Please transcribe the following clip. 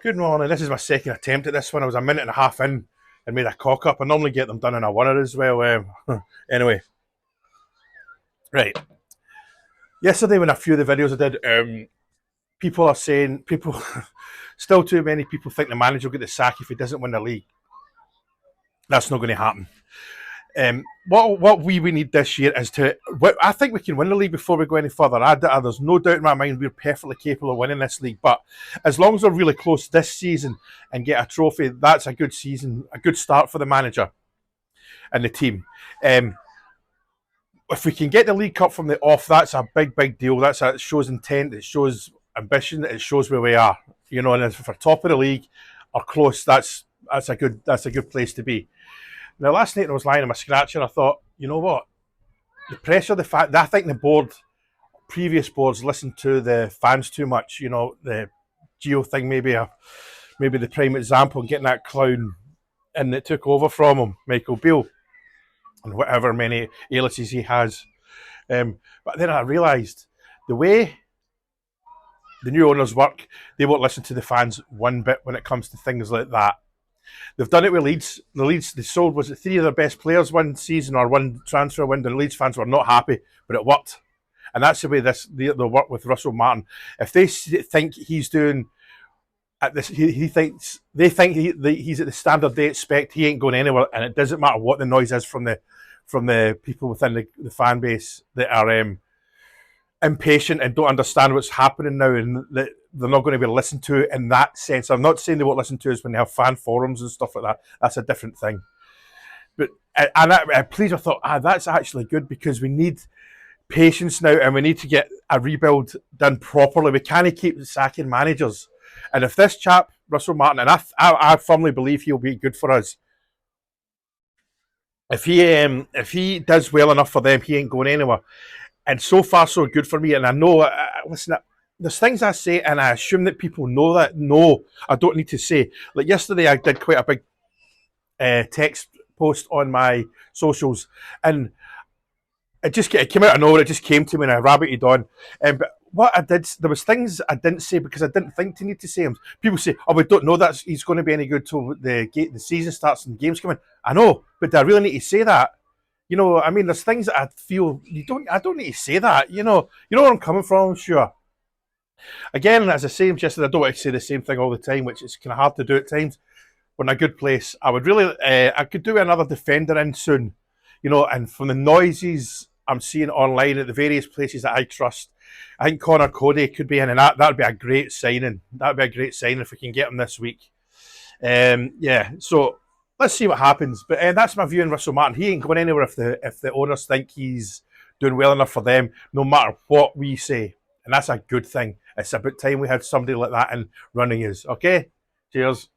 Good morning. This is my second attempt at this one. I was a minute and a half in and made a cock up. I normally get them done in a winner as well. Anyway, right. Yesterday, when a few of the videos I did, people are saying still too many people think the manager will get the sack if he doesn't win the league. That's not going to happen. What we need this year is I think we can win the league before we go any further. There's no doubt in my mind we're perfectly capable of winning this league. But as long as we're really close this season and get a trophy, that's a good season, a good start for the manager and the team. If we can get the League Cup from the off, that's a big deal. It shows intent, it shows ambition, it shows where we are. And if we're top of the league or close, that's a good place to be. Now, last night I was lying on my scratcher. I thought, you know what? The pressure, the fact that I think previous boards listened to the fans too much. The Gio thing, maybe the prime example, getting that clown and it took over from him, Michael Beale, and whatever many aliases he has. But then I realised the way the new owners work, they won't listen to the fans one bit when it comes to things like that. They've done it with Leeds. The Leeds, they sold, was it 3 of their best players one season or one transfer window? The Leeds fans were not happy, but it worked. And that's the way they'll work with Russell Martin. If they think he's doing at this, they think he's at the standard they expect, he ain't going anywhere. And it doesn't matter what the noise is from the people within the fan base that are impatient and don't understand what's happening now, and that they're not going to be listened to in that sense. I'm not saying they won't listen to us when they have fan forums and stuff like that. That's a different thing. But please, I thought, that's actually good, because we need patience now and we need to get a rebuild done properly. We can't keep sacking managers. And if this chap, Russell Martin, and I firmly believe he'll be good for us, if he does well enough for them, he ain't going anywhere. And so far, so good for me. And I know, listen, there's things I say, and I assume that people know that. No, I don't need to say. Like yesterday, I did quite a big text post on my socials, and it came out of nowhere. It just came to me, and I rabbited on. But what I did, there was things I didn't say because I didn't think to need to say them. People say, "Oh, we don't know that he's going to be any good till the season starts and the games come in." I know, but do I really need to say that? I mean, there's things that I feel I don't need to say that. You know where I'm coming from, sure. Again, as I say yesterday, I don't want to say the same thing all the time, which is kind of hard to do at times. We're in a good place. I would really, I could do another defender in soon, and from the noises I'm seeing online at the various places that I trust, I think Connor Cody could be in, and that would be a great signing. That would be a great signing if we can get him this week. So let's see what happens. But that's my view on Russell Martin. He ain't going anywhere if the owners think he's doing well enough for them, no matter what we say. And that's a good thing. It's about time we had somebody like that in running us. Okay? Cheers.